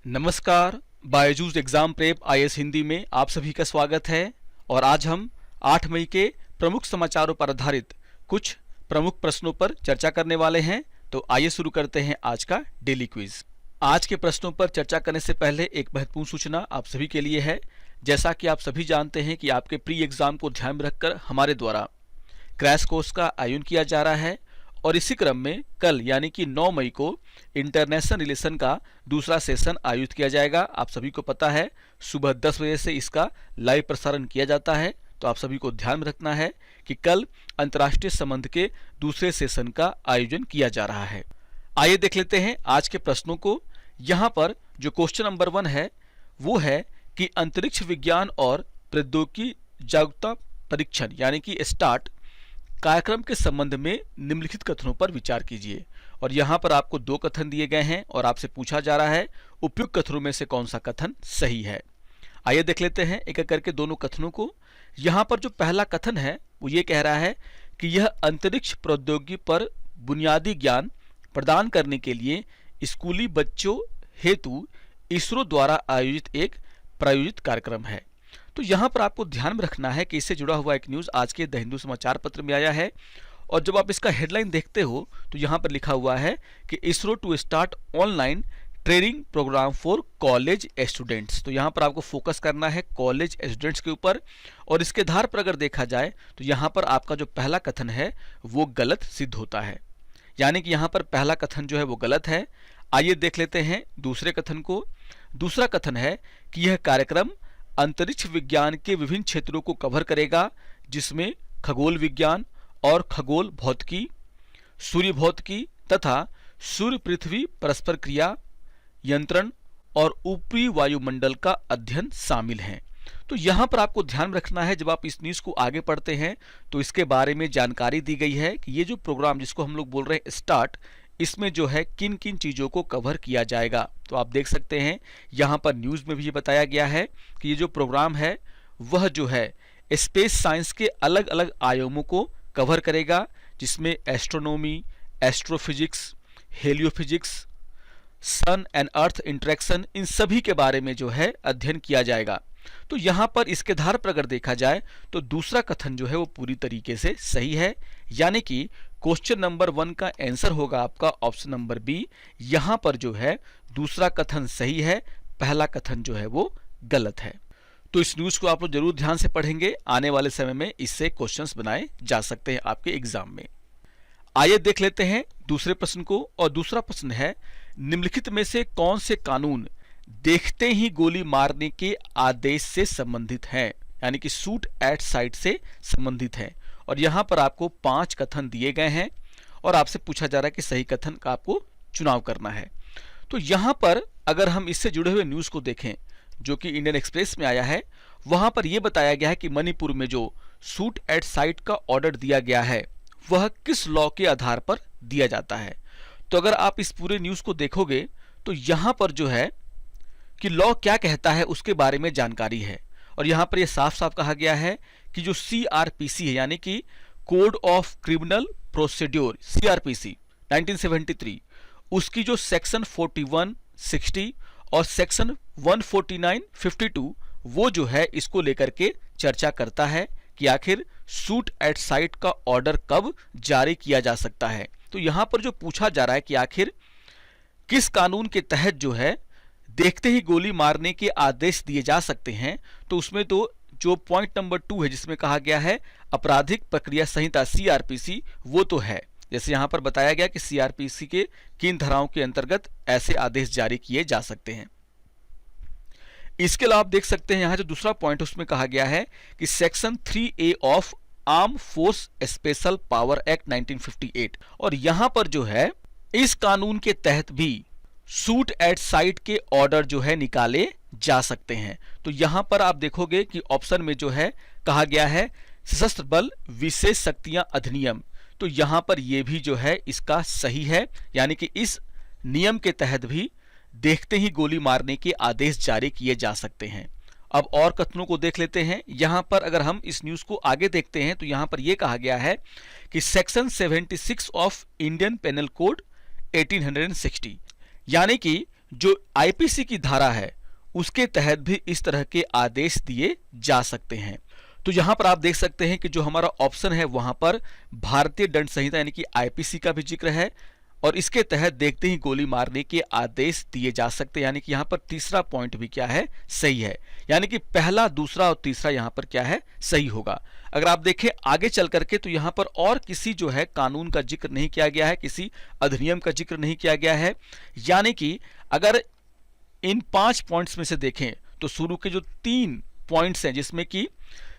नमस्कार, Byju's exam prep IAS Hindi में आप सभी का स्वागत है। और आज हम 8 मई के प्रमुख समाचारों पर आधारित कुछ प्रमुख प्रश्नों पर चर्चा करने वाले हैं। तो आइए शुरू करते हैं आज का डेली क्विज। आज के प्रश्नों पर चर्चा करने से पहले एक महत्वपूर्ण सूचना आप सभी के लिए है। जैसा कि आप सभी जानते हैं कि आपके प्री एग्जाम को ध्यान में रखकर हमारे द्वारा क्रैश कोर्स का आयोजन किया जा रहा है और इसी क्रम में कल यानी कि 9 मई को इंटरनेशनल रिलेशन का दूसरा सेशन आयोजित किया जाएगा। आप सभी को पता है सुबह 10 बजे से इसका लाइव प्रसारण किया जाता है। तो आप सभी को ध्यान में रखना है कि कल अंतर्राष्ट्रीय संबंध के दूसरे सेशन का आयोजन किया जा रहा है। आइए देख लेते हैं आज के प्रश्नों को। यहाँ पर जो क्वेश्चन नंबर 1 है वो है कि अंतरिक्ष विज्ञान और प्रौद्योगिकी जागरूकता परीक्षण यानी कि स्टार्ट कार्यक्रम के संबंध में निम्नलिखित कथनों पर विचार कीजिए। और यहाँ पर आपको 2 कथन दिए गए हैं और आपसे पूछा जा रहा है उपयुक्त कथनों में से कौन सा कथन सही है। आइए देख लेते हैं एक एक करके दोनों कथनों को। यहाँ पर जो पहला कथन है वो ये कह रहा है कि यह अंतरिक्ष प्रौद्योगिकी पर बुनियादी ज्ञान प्रदान करने के लिए स्कूली बच्चों हेतु इसरो द्वारा आयोजित एक प्रायोजित कार्यक्रम है। तो यहाँ पर आपको ध्यान में रखना है कि इससे जुड़ा हुआ एक न्यूज़ आज के द हिंदू समाचार पत्र में आया है और जब आप इसका हेडलाइन देखते हो तो यहाँ पर लिखा हुआ है कि ISRO to start online training program for college students. तो यहाँ पर आपको फोकस करना है कॉलेज स्टूडेंट्स के ऊपर और इसके आधार पर अगर देखा जाए तो यहाँ पर आपका जो पहला कथन है वो गलत सिद्ध होता है, यानी कि यहाँ पर पहला कथन जो है वो गलत है। आइए देख लेते हैं दूसरे कथन को। दूसरा कथन है कि यह कार्यक्रम अंतरिक्ष विज्ञान के विभिन्न क्षेत्रों को कवर करेगा जिसमें खगोल विज्ञान और खगोल भौतिकी, सूर्य भौतिकी तथा सूर्य पृथ्वी परस्पर क्रिया, यंत्रण और ऊपरी वायुमंडल का अध्ययन शामिल हैं। तो यहाँ पर आपको ध्यान रखना है जब आप इस न्यूज़ को आगे पढ़ते हैं तो इसके बारे में जानकारी दी गई है कि ये जो प्रोग्राम जिसको हम लोग बोल रहे हैं स्टार्ट, इसमें जो है किन किन चीज़ों को कवर किया जाएगा। तो आप देख सकते हैं यहाँ पर न्यूज़ में भी ये बताया गया है कि ये जो प्रोग्राम है वह जो है स्पेस साइंस के अलग अलग आयामों को कवर करेगा जिसमें astronomy, astrophysics, heliophysics, sun and earth interaction, इन सभी के बारे में जो है अध्ययन किया जाएगा। तो यहाँ पर इसके आधार पर अगर देखा जाए तो दूसरा कथन जो है वो पूरी तरीके से सही है, यानी कि क्वेश्चन नंबर 1 का आंसर होगा आपका ऑप्शन नंबर बी। यहाँ पर जो है दूसरा कथन सही है, पहला कथन जो है वो गलत है। तो इस न्यूज़ को आप लोग जरूर ध्यान से पढ़ेंगे, आने वाले समय में इससे क्वेश्चंस बनाए जा सकते हैं आपके एग्जाम में। आइए देख लेते हैं दूसरे प्रश्न को। और दूसरा प्रश्न है निम्नलिखित में से कौन से कानून देखते ही गोली मारने के आदेश से संबंधित हैं, यानी कि शूट एट साइट से संबंधित है। और यहाँ पर आपको 5 कथन दिए गए हैं और आपसे पूछा जा रहा है कि सही कथन का आपको चुनाव करना है। तो यहाँ पर अगर हम इससे जुड़े हुए न्यूज़ को देखें जो कि इंडियन एक्सप्रेस में आया है, वहाँ पर यह बताया गया है कि मणिपुर में जो शूट एट साइट का ऑर्डर दिया गया है वह किस लॉ के आधार पर दिया जाता है। तो अगर आप इस पूरे न्यूज़ को देखोगे तो यहाँ पर जो है कि लॉ क्या कहता है उसके बारे में जानकारी है। और यहाँ पर यह साफ साफ कहा गया है कि जो CRPC है यानी कि code of criminal procedure CRPC 1973, उसकी जो सेक्शन 41, 60 और सेक्शन 149, 52 वो जो है इसको लेकर के चर्चा करता है कि आखिर शूट एट साइट का ऑर्डर कब जारी किया जा सकता है। तो यहाँ पर जो पूछा जा रहा है कि आखिर किस कानून के तहत जो है देखते ही गोली मारने के आदेश दिए जा सकते हैं, तो उसमें तो जो पॉइंट नंबर 2 है जिसमें कहा गया है आपराधिक प्रक्रिया संहिता CRPC, वो तो है। जैसे यहाँ पर बताया गया कि CRPC के किन धाराओं के अंतर्गत ऐसे आदेश जारी किए जा सकते हैं। इसके अलावा आप देख सकते हैं यहाँ जो दूसरा पॉइंट उसमें कहा गया है कि section 3A of arm force special power act 1958, और यहाँ पर जो है इस कानून के तहत भी शूट एट साइट के ऑर्डर जो है निकाले जा सकते हैं। तो यहाँ पर आप देखोगे कि ऑप्शन में जो है कहा गया है सशस्त्र बल विशेष शक्तियां अधिनियम, तो यहाँ पर ये भी जो है इसका सही है, यानी कि इस नियम के तहत भी देखते ही गोली मारने के आदेश जारी किए जा सकते हैं। अब और कथनों को देख लेते हैं। यहाँ पर अगर हम इस न्यूज़ को आगे देखते हैं तो यहाँ पर यह कहा गया है कि section 76 of Indian penal code 1860, यानी कि जो आईपीसी की धारा है उसके तहत भी इस तरह के आदेश दिए जा सकते हैं। तो यहां पर आप देख सकते हैं कि जो हमारा ऑप्शन है वहां पर भारतीय दंड संहिता यानी कि आईपीसी का भी जिक्र है और इसके तहत देखते ही गोली मारने के आदेश दिए जा सकते हैं, यानी कि यहां पर तीसरा पॉइंट भी क्या है, सही है। यानी कि पहला, दूसरा और तीसरा यहां पर क्या है, सही होगा। अगर आप देखें आगे चल करके तो यहां पर और किसी जो है कानून का जिक्र नहीं किया गया है, किसी अधिनियम का जिक्र नहीं किया गया है। यानी कि अगर इन 5 पॉइंट्स में से देखें तो शुरू के जो 3 पॉइंट्स हैं जिसमें कि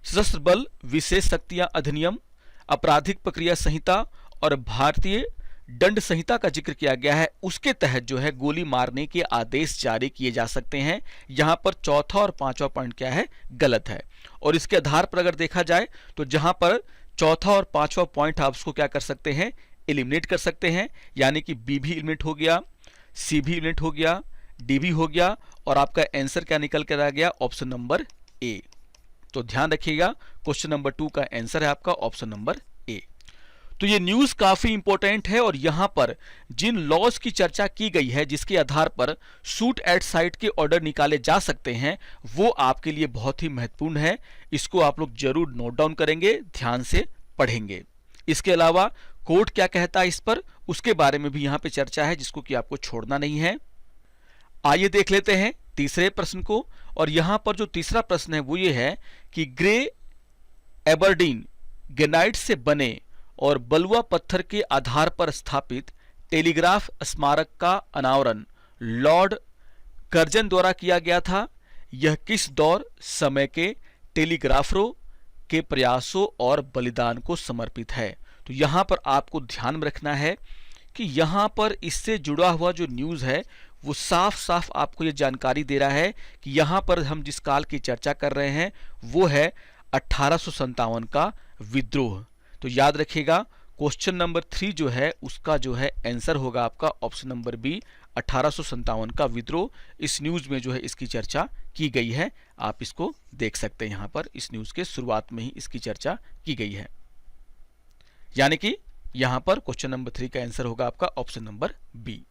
सशस्त्र बल विशेष शक्तियां अधिनियम, आपराधिक प्रक्रिया संहिता और भारतीय दंड संहिता का जिक्र किया गया है, उसके तहत जो है गोली मारने के आदेश जारी किए जा सकते हैं। यहां पर चौथा और पांचवा पॉइंट क्या है, गलत है। और इसके आधार पर अगर देखा जाए तो जहां पर चौथा और पांचवा पॉइंट आप उसको क्या कर सकते हैं, एलिमिनेट कर सकते हैं। यानी कि बी भी एलिमिनेट हो गया, सी भी एलिमिनेट हो गया, डी भी हो गया और आपका आंसर क्या निकल कर आ गया, ऑप्शन नंबर ए। तो ध्यान रखिएगा क्वेश्चन नंबर 2 का आंसर है आपका ऑप्शन नंबर ए। तो ये न्यूज काफी इंपॉर्टेंट है और यहां पर जिन लॉज की चर्चा की गई है जिसके आधार पर शूट एट साइट के ऑर्डर निकाले जा सकते हैं वो आपके लिए बहुत ही महत्वपूर्ण है। इसको आप लोग जरूर नोट डाउन करेंगे, ध्यान से पढ़ेंगे। इसके अलावा कोर्ट क्या कहता है इस पर, उसके बारे में भी यहां पे चर्चा है जिसको कि आपको छोड़ना नहीं है। आइए देख लेते हैं तीसरे प्रश्न को। और यहां पर जो तीसरा प्रश्न है वो ये है कि ग्रे एबरडीन ग्रेनाइट से बने और बलुआ पत्थर के आधार पर स्थापित टेलीग्राफ स्मारक का अनावरण लॉर्ड कर्जन द्वारा किया गया था। यह किस दौर समय के टेलीग्राफरों के प्रयासों और बलिदान को समर्पित है। तो यहां पर आपको ध्यान में रखना है कि यहां पर इससे जुड़ा हुआ जो न्यूज है वो साफ साफ आपको ये जानकारी दे रहा है कि यहां पर हम जिस काल की चर्चा कर रहे हैं वो है 1857 का विद्रोह। तो याद रखिएगा क्वेश्चन नंबर 3 जो है उसका जो है आंसर होगा आपका ऑप्शन नंबर बी, 1857 का विद्रोह। इस न्यूज में जो है इसकी चर्चा की गई है, आप इसको देख सकते हैं। यहां पर इस न्यूज के शुरुआत में ही इसकी चर्चा की गई है। यानी कि यहां पर क्वेश्चन नंबर 3 का आंसर होगा आपका ऑप्शन नंबर बी।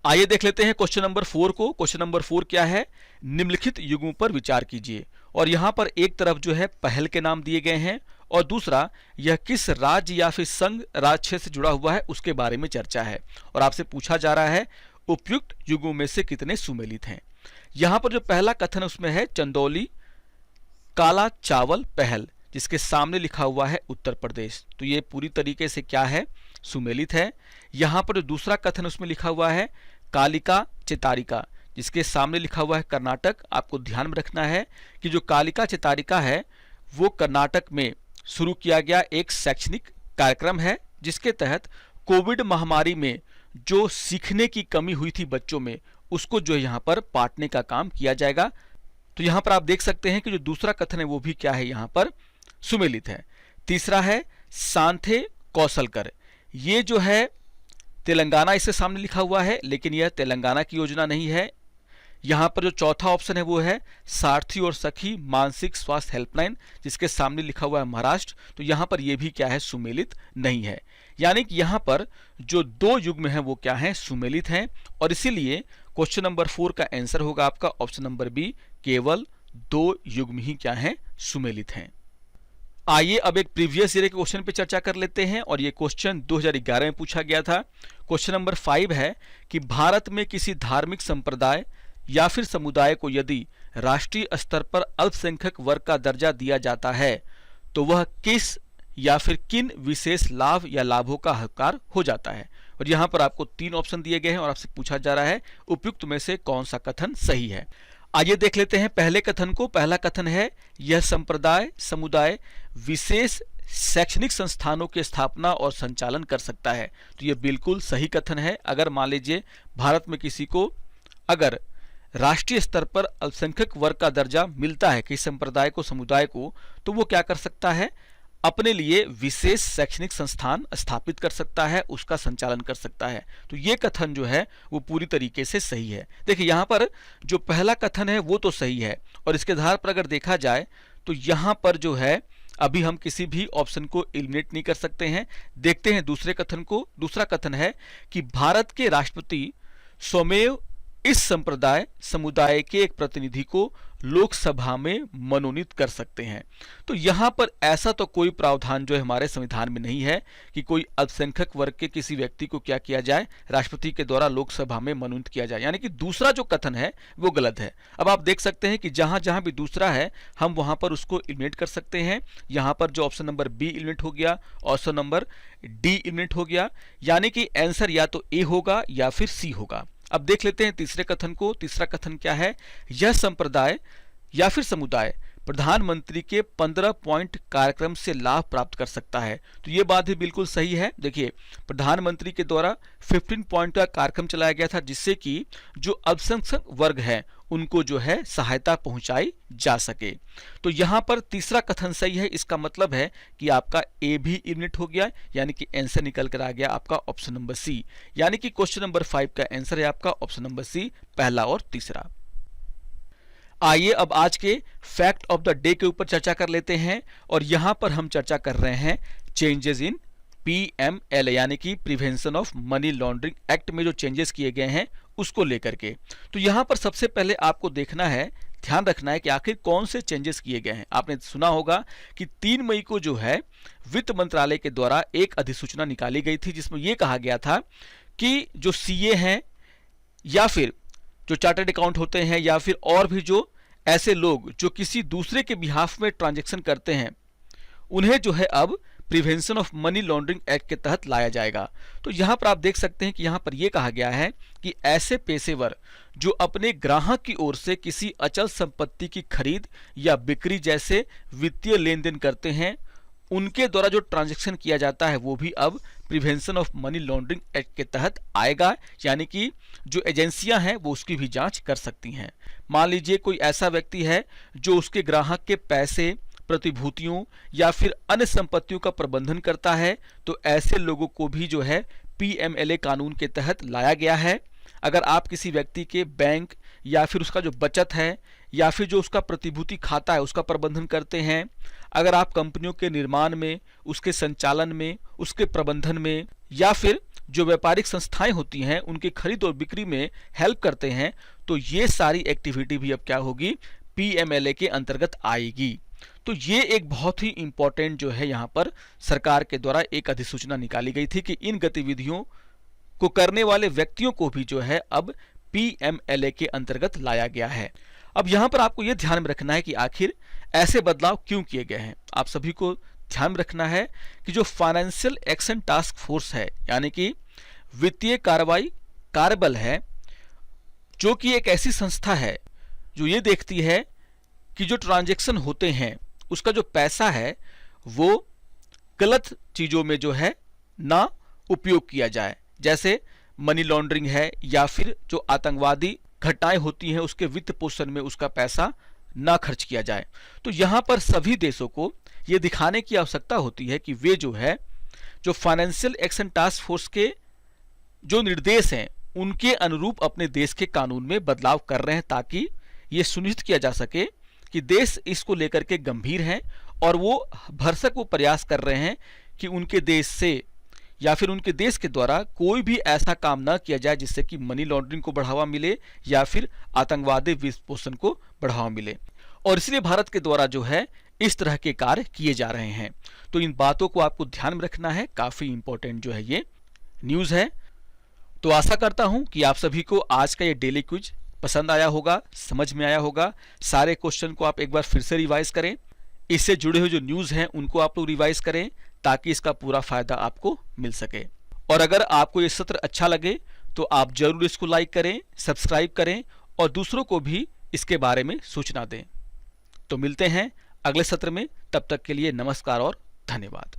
आइए देख लेते हैं क्वेश्चन नंबर 4 को। क्वेश्चन नंबर 4 क्या है, निम्नलिखित युगों पर विचार कीजिए। और यहां पर एक तरफ जो है पहल के नाम दिए गए हैं और दूसरा यह किस राज्य या फिर संघ राज्य क्षेत्र से जुड़ा हुआ है उसके बारे में चर्चा है। और आपसे पूछा जा रहा है उपयुक्त युगों में से कितने सुमेलित हैं। यहां पर जो पहला कथन उसमें है चंदौली काला चावल पहल, जिसके सामने लिखा हुआ है उत्तर प्रदेश। तो ये पूरी तरीके से क्या है, सुमेलित है। यहां पर जो दूसरा कथन उसमें लिखा हुआ है कालिका चितारिका, जिसके सामने लिखा हुआ है कर्नाटक। आपको ध्यान में रखना है कि जो कालिका चितारिका है वो कर्नाटक में शुरू किया गया एक शैक्षणिक कार्यक्रम है जिसके तहत कोविड महामारी में जो सीखने की कमी हुई थी बच्चों में उसको जो यहाँ पर पाटने का काम किया जाएगा। तो यहाँ पर आप देख सकते हैं कि जो दूसरा कथन है वो भी क्या है, यहाँ पर सुमेलित है। तीसरा है सांथे कौशलकर, ये जो है तेलंगाना इसके सामने लिखा हुआ है लेकिन यह तेलंगाना की योजना नहीं है। यहां पर जो चौथा ऑप्शन है वो है सारथी और सखी मानसिक स्वास्थ्य हेल्पलाइन, जिसके सामने लिखा हुआ है महाराष्ट्र। तो यहां पर ये भी क्या है, सुमेलित नहीं है। यानी कि यहां पर जो 2 युग्म है वो क्या है, सुमेलित हैं। और इसीलिए क्वेश्चन नंबर 4 का आंसर होगा आपका ऑप्शन नंबर बी, केवल 2 युग्म ही क्या है, सुमेलित हैं। आइए अब एक प्रीवियस ईयर के क्वेश्चन पे चर्चा कर लेते हैं और ये क्वेश्चन 2011 में पूछा गया था। क्वेश्चन नंबर 5 है कि भारत में किसी धार्मिक संप्रदाय या फिर समुदाय को यदि राष्ट्रीय स्तर पर अल्पसंख्यक वर्ग का दर्जा दिया जाता है तो वह किस या फिर किन विशेष लाभ या लाभों का हकदार हो जाता है। और यहाँ पर आपको 3 ऑप्शन दिए गए हैं और आपसे पूछा जा रहा है उपयुक्त में से कौन सा कथन सही है। आइए देख लेते हैं पहले कथन को। पहला कथन है यह संप्रदाय समुदाय विशेष शैक्षणिक संस्थानों की स्थापना और संचालन कर सकता है। तो यह बिल्कुल सही कथन है। अगर मान लीजिए भारत में किसी को अगर राष्ट्रीय स्तर पर अल्पसंख्यक वर्ग का दर्जा मिलता है किसी संप्रदाय को समुदाय को, तो वो क्या कर सकता है, अपने लिए विशेष शैक्षणिक संस्थान स्थापित कर सकता है, उसका संचालन कर सकता है। तो ये कथन जो है वो पूरी तरीके से सही है। देखिए यहाँ पर जो पहला कथन है वो तो सही है और इसके आधार पर अगर देखा जाए तो यहाँ पर जो है अभी हम किसी भी ऑप्शन को एलिमिनेट नहीं कर सकते हैं। देखते हैं दूसरे कथन को। दूसरा कथन है कि भारत के राष्ट्रपति स्वमेव इस संप्रदाय समुदाय के एक प्रतिनिधि को लोकसभा में मनोनीत कर सकते हैं। तो यहाँ पर ऐसा तो कोई प्रावधान जो है हमारे संविधान में नहीं है कि कोई अल्पसंख्यक वर्ग के किसी व्यक्ति को क्या किया जाए, राष्ट्रपति के द्वारा लोकसभा में मनोनीत किया जाए। यानी कि दूसरा जो कथन है वो गलत है। अब आप देख सकते हैं कि जहां जहां भी दूसरा है हम वहां पर उसको इलिमिनेट कर सकते हैं। यहां पर जो ऑप्शन नंबर बी इलिमिनेट हो गया, ऑप्शन नंबर डी इलिमिनेट हो गया, यानी कि आंसर या तो ए होगा या फिर सी होगा। अब देख लेते हैं तीसरे कथन को। तीसरा कथन क्या है? यह संप्रदाय या फिर समुदाय प्रधानमंत्री के 15 पॉइंट कार्यक्रम से लाभ प्राप्त कर सकता है। तो ये बात भी बिल्कुल सही है। देखिए, प्रधानमंत्री के द्वारा 15 पॉइंट का कार्यक्रम चलाया गया था जिससे कि जो अल्पसंख्यक वर्ग है उनको जो है सहायता पहुंचाई जा सके। तो यहां पर तीसरा कथन सही है। इसका मतलब है कि आपका ए भी इलिमिनेट हो गया, यानी कि आंसर निकल कर आ गया आपका ऑप्शन नंबर सी। यानी कि क्वेश्चन नंबर 5 का आंसर है आपका ऑप्शन नंबर सी, पहला और तीसरा। आइए अब आज के फैक्ट ऑफ द डे के ऊपर चर्चा कर लेते हैं और यहां पर हम चर्चा कर रहे हैं चेंजेस इन PMLA यानी कि prevention of money laundering act में जो चेंजेस किए गए हैं उसको लेकर के। तो यहां पर सबसे पहले आपको देखना है, ध्यान रखना है कि आखिर कौन से चेंजेस किए गए हैं। आपने सुना होगा कि 3 मई को जो है वित्त मंत्रालय के द्वारा एक अधिसूचना निकाली गई थी जिसमें यह कहा गया था कि जो CA हैं या फिर जो चार्टर्ड अकाउंट होते हैं या फिर और भी जो ऐसे लोग जो किसी दूसरे के बिहाफ में ट्रांजैक्शन करते हैं उन्हें जो है अब prevention of money laundering act के तहत लाया जाएगा। तो यहां पर आप देख सकते हैं कि यहां पर यह कहा गया है कि ऐसे पेशेवर जो अपने ग्राहक की ओर से किसी अचल संपत्ति की खरीद या बिक्री जैसे वित्तीय लेन देन करते हैं उनके द्वारा जो ट्रांजैक्शन किया जाता है वो भी अब prevention of money laundering act के तहत आएगा। यानी कि जो एजेंसियां हैं वो उसकी भी जांच कर सकती हैं। मान लीजिए कोई ऐसा व्यक्ति है जो उसके ग्राहक के पैसे, प्रतिभूतियों या फिर अन्य संपत्तियों का प्रबंधन करता है, तो ऐसे लोगों को भी जो है PMLA कानून के तहत लाया गया है। अगर आप किसी व्यक्ति के बैंक या फिर उसका जो बचत है या फिर जो उसका प्रतिभूति खाता है उसका प्रबंधन करते हैं, अगर आप कंपनियों के निर्माण में, उसके संचालन में, उसके प्रबंधन में या फिर जो व्यापारिक संस्थाएं होती हैं उनकी खरीद और बिक्री में हेल्प करते हैं, तो ये सारी एक्टिविटी भी अब क्या होगी, PMLA के अंतर्गत आएगी। तो ये एक बहुत ही इंपॉर्टेंट जो है यहाँ पर सरकार के द्वारा एक अधिसूचना निकाली गई थी कि इन गतिविधियों को करने वाले व्यक्तियों को भी जो है अब PMLA के अंतर्गत लाया गया है। अब यहां पर आपको यह ध्यान में रखना है कि आखिर ऐसे बदलाव क्यों किए गए हैं। आप सभी को ध्यान में रखना है कि जो फाइनेंशियल एक्शन टास्क फोर्स है यानी कि वित्तीय कार्रवाई कार्यबल है, जो कि एक ऐसी संस्था है जो ये देखती है कि जो ट्रांजैक्शन होते हैं उसका जो पैसा है वो गलत चीजों में जो है ना उपयोग किया जाए, जैसे मनी लॉन्ड्रिंग है या फिर जो आतंकवादी घटनाएं होती हैं उसके वित्त पोषण में उसका पैसा ना खर्च किया जाए। तो यहां पर सभी देशों को यह दिखाने की आवश्यकता होती है कि वे जो है जो फाइनेंशियल एक्शन टास्क फोर्स के जो निर्देश हैं उनके अनुरूप अपने देश के कानून में बदलाव कर रहे हैं, ताकि ये सुनिश्चित किया जा सके कि देश इसको लेकर के गंभीर हैं और वो भरसक वो प्रयास कर रहे हैं कि उनके देश से या फिर उनके देश के द्वारा कोई भी ऐसा काम ना किया जाए जिससे कि मनी लॉन्ड्रिंग को बढ़ावा मिले या फिर आतंकवादी वित्तपोषण को बढ़ावा मिले। और इसलिए भारत के द्वारा जो है इस तरह के कार्य किए जा रहे हैं। तो इन बातों को आपको ध्यान में रखना है, काफी इंपॉर्टेंट जो है ये न्यूज है। तो आशा करता हूं कि आप सभी को आज का ये डेली क्विज पसंद आया होगा, समझ में आया होगा। सारे क्वेश्चन को आप एक बार फिर से रिवाइज करें, इससे जुड़े हुए जो न्यूज हैं उनको आप लोग रिवाइज करें ताकि इसका पूरा फायदा आपको मिल सके। और अगर आपको ये सत्र अच्छा लगे तो आप जरूर इसको लाइक करें, सब्सक्राइब करें और दूसरों को भी इसके बारे में सूचना दें। तो मिलते हैं अगले सत्र में, तब तक के लिए नमस्कार और धन्यवाद।